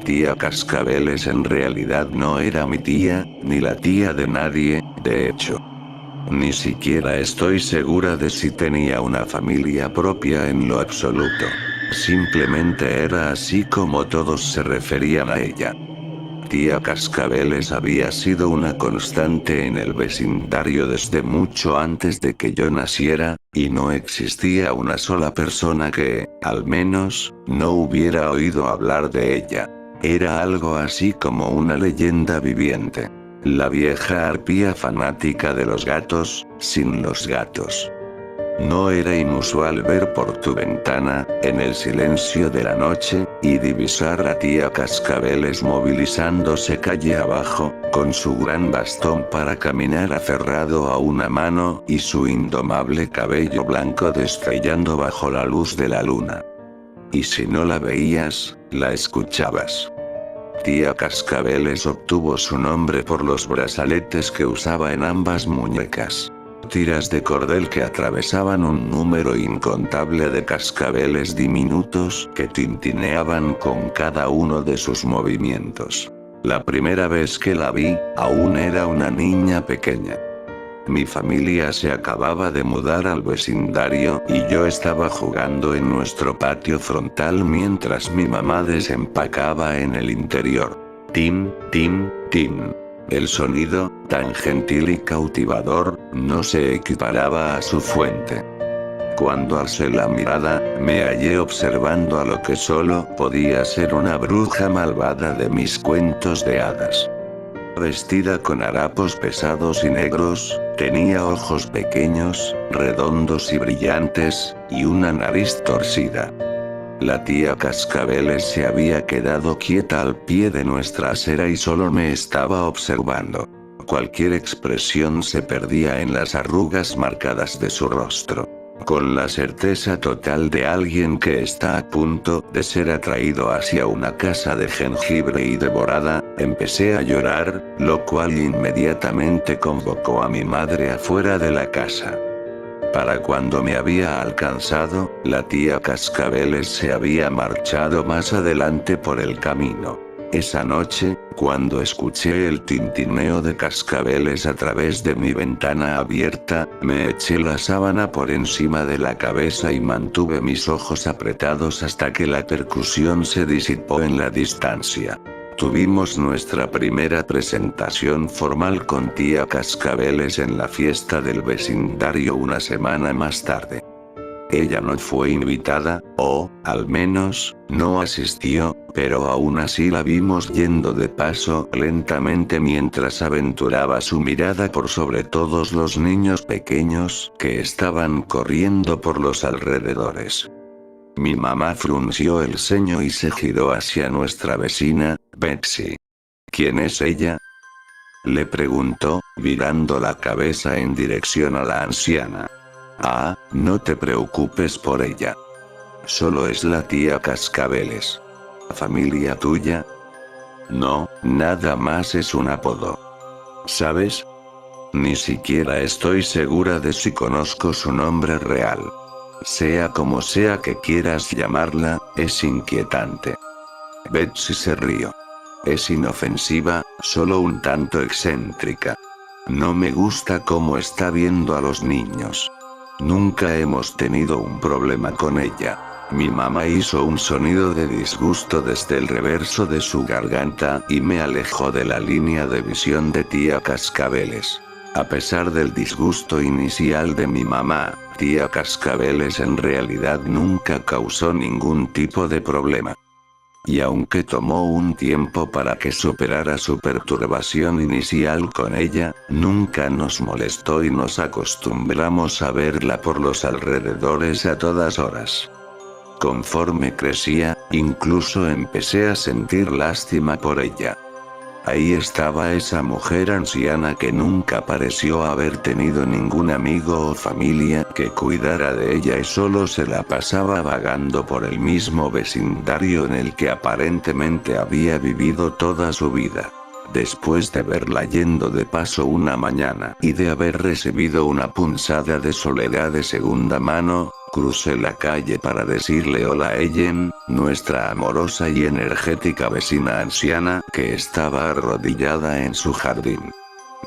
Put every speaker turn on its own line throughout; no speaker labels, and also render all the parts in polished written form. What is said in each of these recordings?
Tía Cascabeles en realidad no era mi tía, ni la tía de nadie, de hecho. Ni siquiera estoy segura de si tenía una familia propia en lo absoluto. Simplemente era así como todos se referían a ella. Tía Cascabeles había sido una constante en el vecindario desde mucho antes de que yo naciera, y no existía una sola persona que, al menos, no hubiera oído hablar de ella. Era algo así como una leyenda viviente. La vieja arpía fanática de los gatos, sin los gatos. No era inusual ver por tu ventana, en el silencio de la noche, y divisar a tía Cascabeles movilizándose calle abajo, con su gran bastón para caminar aferrado a una mano y su indomable cabello blanco destellando bajo la luz de la luna. Y si no la veías, la escuchabas. Tía Cascabeles obtuvo su nombre por los brazaletes que usaba en ambas muñecas. Tiras de cordel que atravesaban un número incontable de cascabeles diminutos que tintineaban con cada uno de sus movimientos. La primera vez que la vi, aún era una niña pequeña. Mi familia se acababa de mudar al vecindario y yo estaba jugando en nuestro patio frontal mientras mi mamá desempacaba en el interior. Tim, tim, tim. El sonido, tan gentil y cautivador, no se equiparaba a su fuente. Cuando alcé la mirada, me hallé observando a lo que solo podía ser una bruja malvada de mis cuentos de hadas. Vestida con harapos pesados y negros, tenía ojos pequeños, redondos y brillantes, y una nariz torcida. La tía Cascabeles se había quedado quieta al pie de nuestra acera y solo me estaba observando. Cualquier expresión se perdía en las arrugas marcadas de su rostro. Con la certeza total de alguien que está a punto de ser atraído hacia una casa de jengibre y devorada, empecé a llorar, lo cual inmediatamente convocó a mi madre afuera de la casa. Para cuando me había alcanzado, la tía Cascabeles se había marchado más adelante por el camino. Esa noche, cuando escuché el tintineo de cascabeles a través de mi ventana abierta, me eché la sábana por encima de la cabeza y mantuve mis ojos apretados hasta que la percusión se disipó en la distancia. Tuvimos nuestra primera presentación formal con tía Cascabeles en la fiesta del vecindario una semana más tarde. Ella no fue invitada, o, al menos, no asistió, pero aún así la vimos yendo de paso lentamente mientras aventuraba su mirada por sobre todos los niños pequeños que estaban corriendo por los alrededores. Mi mamá frunció el ceño y se giró hacia nuestra vecina, Betsy. ¿Quién es ella?, le preguntó, virando la cabeza en dirección a la anciana. Ah, no te preocupes por ella. Solo es la tía Cascabeles. ¿Familia tuya? No, nada más es un apodo. ¿Sabes? Ni siquiera estoy segura de si conozco su nombre real. Sea como sea que quieras llamarla, es inquietante. Betsy se rió. Es inofensiva, solo un tanto excéntrica. No me gusta cómo está viendo a los niños. Nunca hemos tenido un problema con ella. Mi mamá hizo un sonido de disgusto desde el reverso de su garganta y me alejó de la línea de visión de tía Cascabeles. A pesar del disgusto inicial de mi mamá, tía Cascabeles en realidad nunca causó ningún tipo de problema. Y aunque tomó un tiempo para que superara su perturbación inicial con ella, nunca nos molestó y nos acostumbramos a verla por los alrededores a todas horas. Conforme crecía, incluso empecé a sentir lástima por ella. Ahí estaba esa mujer anciana que nunca pareció haber tenido ningún amigo o familia que cuidara de ella y solo se la pasaba vagando por el mismo vecindario en el que aparentemente había vivido toda su vida. Después de verla yendo de paso una mañana y de haber recibido una punzada de soledad de segunda mano, crucé la calle para decirle hola a Ellen, nuestra amorosa y energética vecina anciana que estaba arrodillada en su jardín.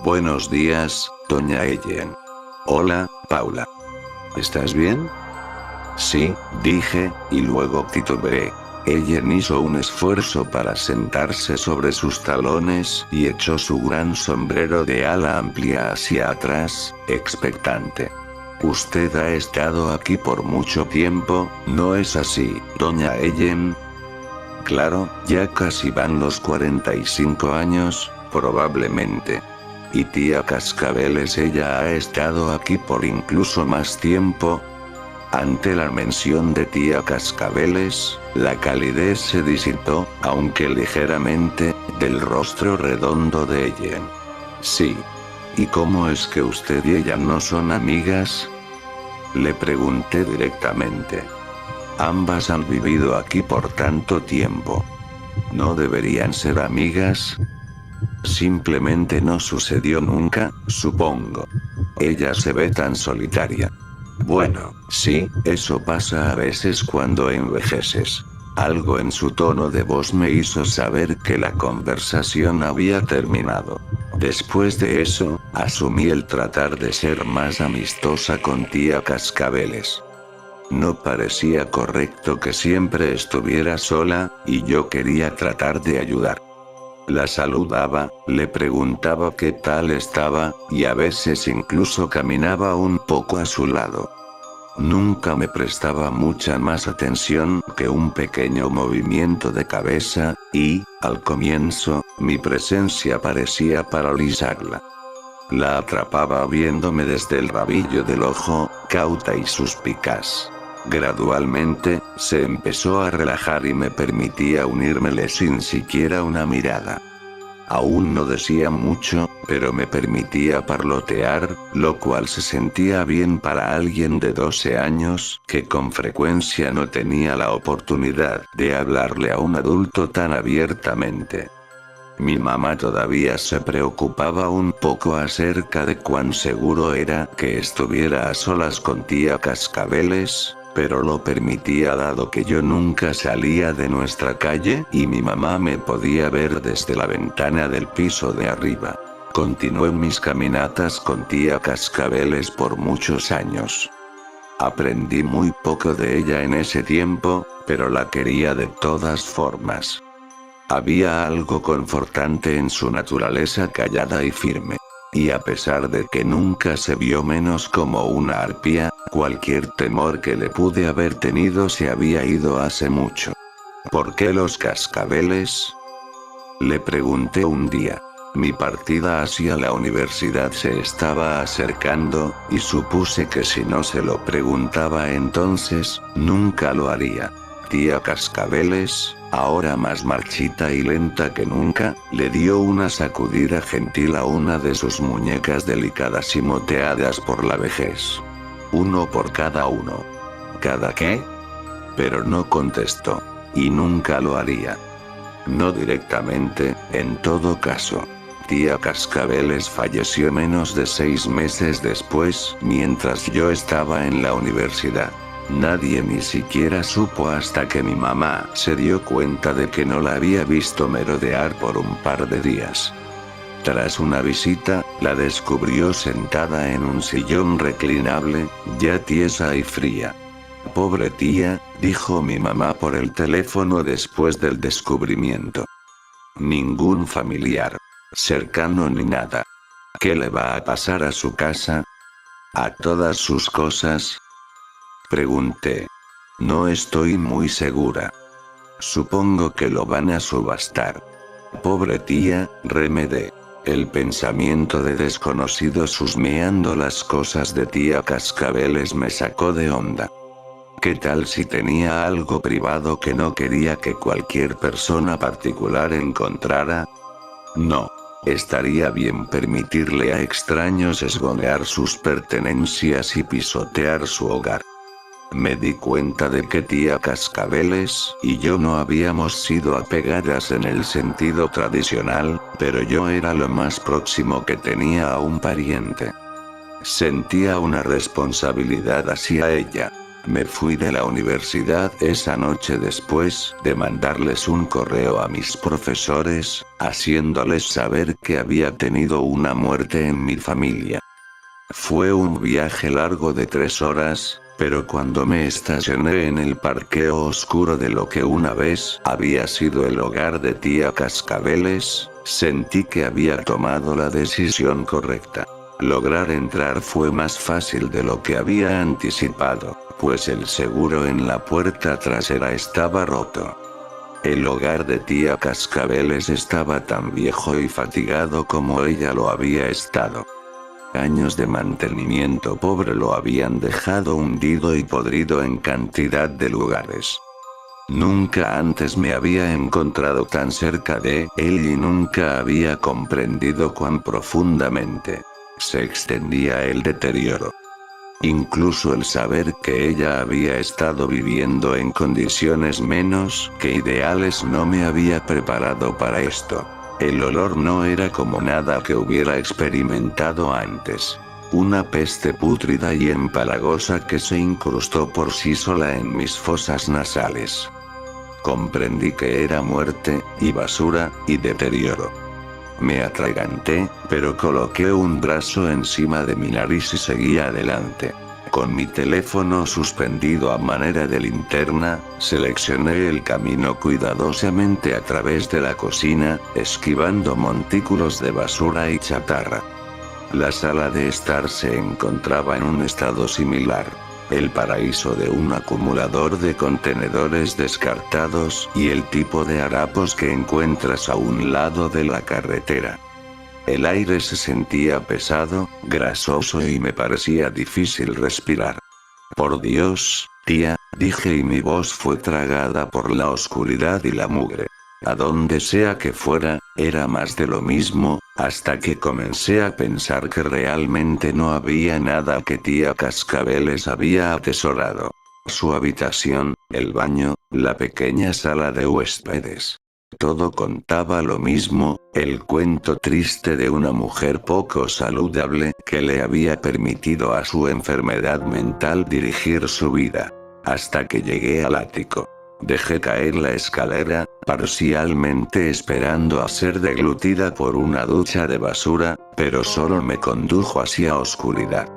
Buenos días, doña Ellen. Hola, Paula. ¿Estás bien? Sí, dije, y luego titubeé. Ellen hizo un esfuerzo para sentarse sobre sus talones y echó su gran sombrero de ala amplia hacia atrás, expectante. Usted ha estado aquí por mucho tiempo, ¿no es así, doña Ellen? Claro, ya casi van los 45 años, probablemente. Y tía Cascabeles, ella ha estado aquí por incluso más tiempo. Ante la mención de tía Cascabeles, la calidez se disipó, aunque ligeramente, del rostro redondo de Ellen. Sí. ¿Y cómo es que usted y ella no son amigas? Le pregunté directamente. Ambas han vivido aquí por tanto tiempo. ¿No deberían ser amigas? Simplemente no sucedió nunca, supongo. Ella se ve tan solitaria. Bueno, sí, eso pasa a veces cuando envejeces. Algo en su tono de voz me hizo saber que la conversación había terminado. Después de eso, asumí el tratar de ser más amistosa con tía Cascabeles. No parecía correcto que siempre estuviera sola, y yo quería tratar de ayudar. La saludaba, le preguntaba qué tal estaba, y a veces incluso caminaba un poco a su lado. Nunca me prestaba mucha más atención que un pequeño movimiento de cabeza, y, al comienzo, mi presencia parecía paralizarla. La atrapaba viéndome desde el rabillo del ojo, cauta y suspicaz. Gradualmente, se empezó a relajar y me permitía unírmele sin siquiera una mirada. Aún no decía mucho, pero me permitía parlotear, lo cual se sentía bien para alguien de 12 años, que con frecuencia no tenía la oportunidad de hablarle a un adulto tan abiertamente. Mi mamá todavía se preocupaba un poco acerca de cuán seguro era que estuviera a solas con tía Cascabeles, pero lo permitía dado que yo nunca salía de nuestra calle y mi mamá me podía ver desde la ventana del piso de arriba. Continué mis caminatas con tía Cascabeles por muchos años. Aprendí muy poco de ella en ese tiempo, pero la quería de todas formas. Había algo confortante en su naturaleza callada y firme. Y a pesar de que nunca se vio menos como una arpía, cualquier temor que le pude haber tenido se había ido hace mucho. ¿Por qué los cascabeles? Le pregunté un día. Mi partida hacia la universidad se estaba acercando, y supuse que si no se lo preguntaba entonces, nunca lo haría. Tía Cascabeles, ahora más marchita y lenta que nunca, le dio una sacudida gentil a una de sus muñecas delicadas y moteadas por la vejez. Uno por cada uno. ¿Cada qué? Pero no contestó. Y nunca lo haría. No directamente, en todo caso. Tía Cascabeles falleció menos de 6 meses después, mientras yo estaba en la universidad. Nadie ni siquiera supo hasta que mi mamá se dio cuenta de que no la había visto merodear por un par de días. Tras una visita, la descubrió sentada en un sillón reclinable, ya tiesa y fría. Pobre tía, dijo mi mamá por el teléfono después del descubrimiento. Ningún familiar cercano ni nada. ¿Qué le va a pasar a su casa? ¿A todas sus cosas? Pregunté. No estoy muy segura. Supongo que lo van a subastar. Pobre tía, remedé. El pensamiento de desconocidos husmeando las cosas de tía Cascabeles me sacó de onda. ¿Qué tal si tenía algo privado que no quería que cualquier persona particular encontrara? No. Estaría bien permitirle a extraños esgonear sus pertenencias y pisotear su hogar. Me di cuenta de que tía Cascabeles y yo no habíamos sido apegadas en el sentido tradicional, pero yo era lo más próximo que tenía a un pariente. Sentía una responsabilidad hacia ella. Me fui de la universidad esa noche después de mandarles un correo a mis profesores, haciéndoles saber que había tenido una muerte en mi familia. Fue un viaje largo de 3 horas, pero cuando me estacioné en el parqueo oscuro de lo que una vez había sido el hogar de tía Cascabeles, sentí que había tomado la decisión correcta. Lograr entrar fue más fácil de lo que había anticipado, pues el seguro en la puerta trasera estaba roto. El hogar de tía Cascabeles estaba tan viejo y fatigado como ella lo había estado. Años de mantenimiento pobre lo habían dejado hundido y podrido en cantidad de lugares. Nunca antes me había encontrado tan cerca de él y nunca había comprendido cuán profundamente se extendía el deterioro. Incluso el saber que ella había estado viviendo en condiciones menos que ideales no me había preparado para esto. El olor no era como nada que hubiera experimentado antes. Una peste pútrida y empalagosa que se incrustó por sí sola en mis fosas nasales. Comprendí que era muerte, y basura, y deterioro. Me atraganté, pero coloqué un brazo encima de mi nariz y seguí adelante. Con mi teléfono suspendido a manera de linterna, seleccioné el camino cuidadosamente a través de la cocina, esquivando montículos de basura y chatarra. La sala de estar se encontraba en un estado similar. El paraíso de un acumulador de contenedores descartados y el tipo de harapos que encuentras a un lado de la carretera. El aire se sentía pesado, grasoso y me parecía difícil respirar. Por Dios, tía, dije y mi voz fue tragada por la oscuridad y la mugre. A donde sea que fuera, era más de lo mismo, hasta que comencé a pensar que realmente no había nada que tía Cascabeles había atesorado. Su habitación, el baño, la pequeña sala de huéspedes. Todo contaba lo mismo, el cuento triste de una mujer poco saludable que le había permitido a su enfermedad mental dirigir su vida. Hasta que llegué al ático. Dejé caer la escalera, parcialmente esperando a ser deglutida por una ducha de basura, pero solo me condujo hacia oscuridad.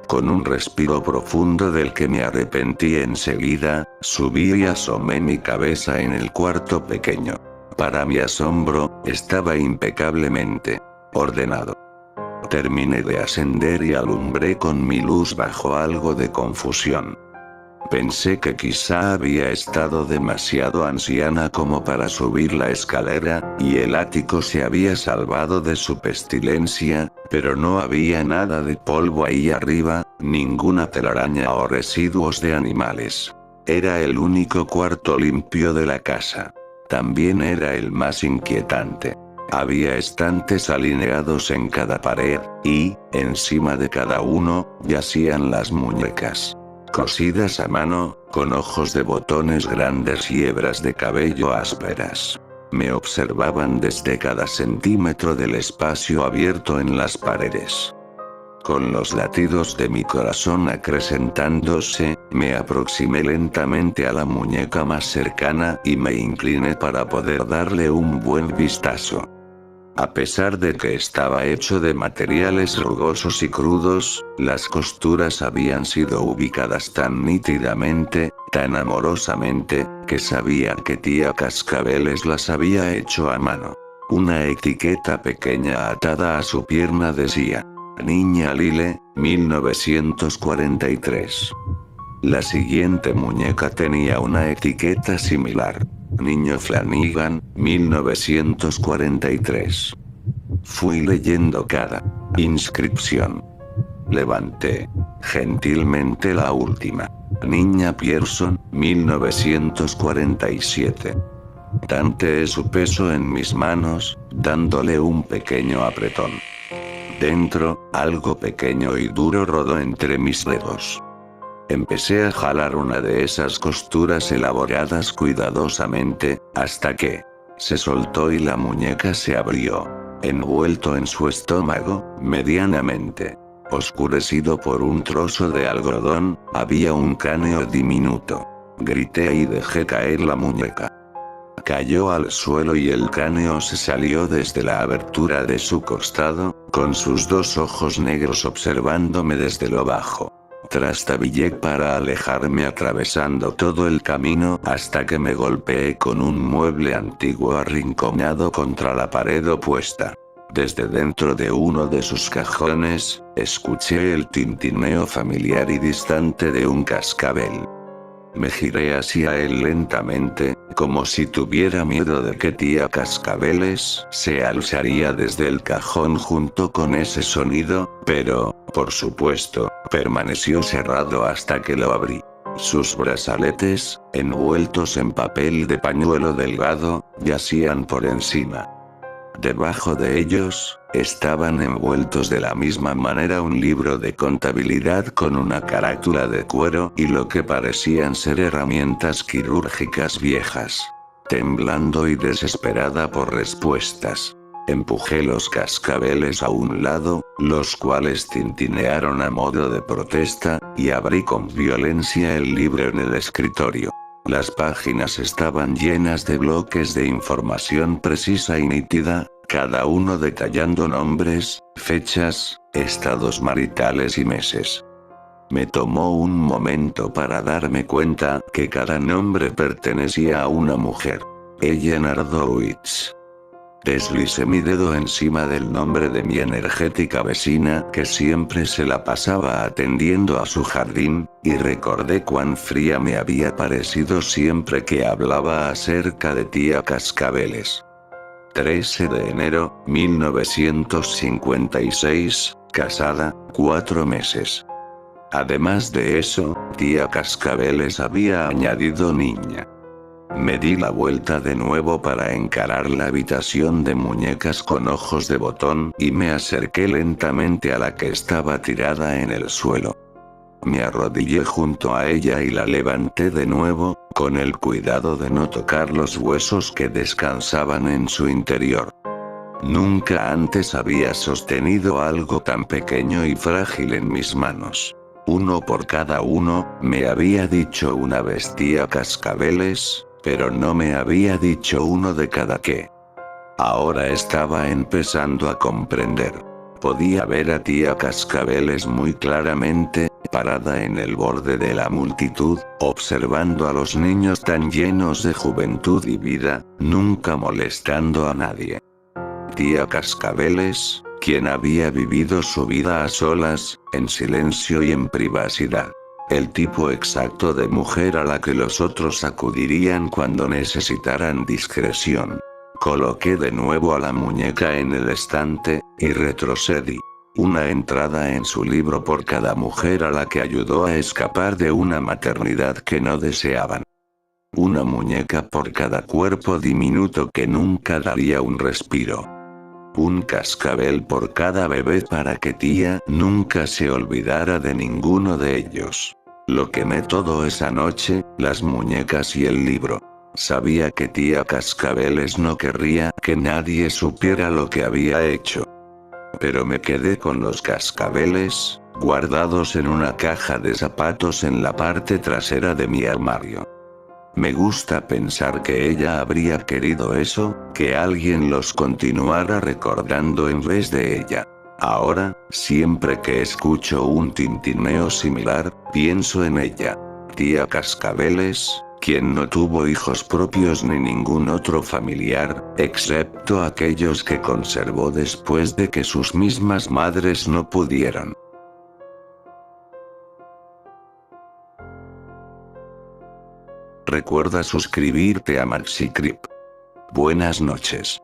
Con un respiro profundo del que me arrepentí enseguida, subí y asomé mi cabeza en el cuarto pequeño. Para mi asombro, estaba impecablemente ordenado. Terminé de ascender y alumbré con mi luz bajo algo de confusión. Pensé que quizá había estado demasiado anciana como para subir la escalera, y el ático se había salvado de su pestilencia, pero no había nada de polvo ahí arriba, ninguna telaraña o residuos de animales. Era el único cuarto limpio de la casa. También era el más inquietante. Había estantes alineados en cada pared, y, encima de cada uno, yacían las muñecas. Cosidas a mano, con ojos de botones grandes y hebras de cabello ásperas. Me observaban desde cada centímetro del espacio abierto en las paredes. Con los latidos de mi corazón acrecentándose, me aproximé lentamente a la muñeca más cercana y me incliné para poder darle un buen vistazo. A pesar de que estaba hecho de materiales rugosos y crudos, las costuras habían sido ubicadas tan nítidamente, tan amorosamente, que sabía que tía Cascabeles las había hecho a mano. Una etiqueta pequeña atada a su pierna decía: Niña Lile, 1943. La siguiente muñeca tenía una etiqueta similar. Niño Flanagan, 1943. Fui leyendo cada inscripción. Levanté gentilmente la última. Niña Pierson, 1947. Tanteé su peso en mis manos, dándole un pequeño apretón. Dentro, algo pequeño y duro rodó entre mis dedos. Empecé a jalar una de esas costuras elaboradas cuidadosamente, hasta que se soltó y la muñeca se abrió. Envuelto en su estómago, medianamente oscurecido por un trozo de algodón, había un cráneo diminuto. Grité y dejé caer la muñeca. Cayó al suelo y el cráneo se salió desde la abertura de su costado, con sus dos ojos negros observándome desde lo bajo. Trastabillé para alejarme atravesando todo el camino hasta que me golpeé con un mueble antiguo arrinconado contra la pared opuesta. Desde dentro de uno de sus cajones, escuché el tintineo familiar y distante de un cascabel. Me giré hacia él lentamente, como si tuviera miedo de que tía Cascabeles se alzaría desde el cajón junto con ese sonido, pero, por supuesto, permaneció cerrado hasta que lo abrí. Sus brazaletes, envueltos en papel de pañuelo delgado, yacían por encima. Debajo de ellos, estaban envueltos de la misma manera un libro de contabilidad con una carátula de cuero y lo que parecían ser herramientas quirúrgicas viejas. Temblando y desesperada por respuestas, empujé los cascabeles a un lado, los cuales tintinearon a modo de protesta, y abrí con violencia el libro en el escritorio. Las páginas estaban llenas de bloques de información precisa y nítida, cada uno detallando nombres, fechas, estados maritales y meses. Me tomó un momento para darme cuenta que cada nombre pertenecía a una mujer. Ella Nardowitz. Deslicé mi dedo encima del nombre de mi energética vecina que siempre se la pasaba atendiendo a su jardín, y recordé cuán fría me había parecido siempre que hablaba acerca de tía Cascabeles. 13 de enero, 1956, casada, 4 meses. Además de eso, tía Cascabeles había añadido niña. Me di la vuelta de nuevo para encarar la habitación de muñecas con ojos de botón y me acerqué lentamente a la que estaba tirada en el suelo. Me arrodillé junto a ella y la levanté de nuevo, con el cuidado de no tocar los huesos que descansaban en su interior. Nunca antes había sostenido algo tan pequeño y frágil en mis manos. Uno por cada uno, me había dicho una vez tía Cascabeles, pero no me había dicho uno de cada qué. Ahora estaba empezando a comprender. Podía ver a tía Cascabeles muy claramente, parada en el borde de la multitud, observando a los niños tan llenos de juventud y vida, nunca molestando a nadie. Tía Cascabeles, quien había vivido su vida a solas, en silencio y en privacidad. El tipo exacto de mujer a la que los otros acudirían cuando necesitaran discreción. Coloqué de nuevo a la muñeca en el estante, y retrocedí. Una entrada en su libro por cada mujer a la que ayudó a escapar de una maternidad que no deseaban. Una muñeca por cada cuerpo diminuto que nunca daría un respiro. Un cascabel por cada bebé para que tía nunca se olvidara de ninguno de ellos. Lo quemé todo esa noche, las muñecas y el libro. Sabía que tía Cascabeles no querría que nadie supiera lo que había hecho. Pero me quedé con los cascabeles, guardados en una caja de zapatos en la parte trasera de mi armario. Me gusta pensar que ella habría querido eso, que alguien los continuara recordando en vez de ella. Ahora, siempre que escucho un tintineo similar, pienso en ella. Tía Cascabeles, quien no tuvo hijos propios ni ningún otro familiar, excepto aquellos que conservó después de que sus mismas madres no pudieron. Recuerda suscribirte a MaxiCreep. Buenas noches.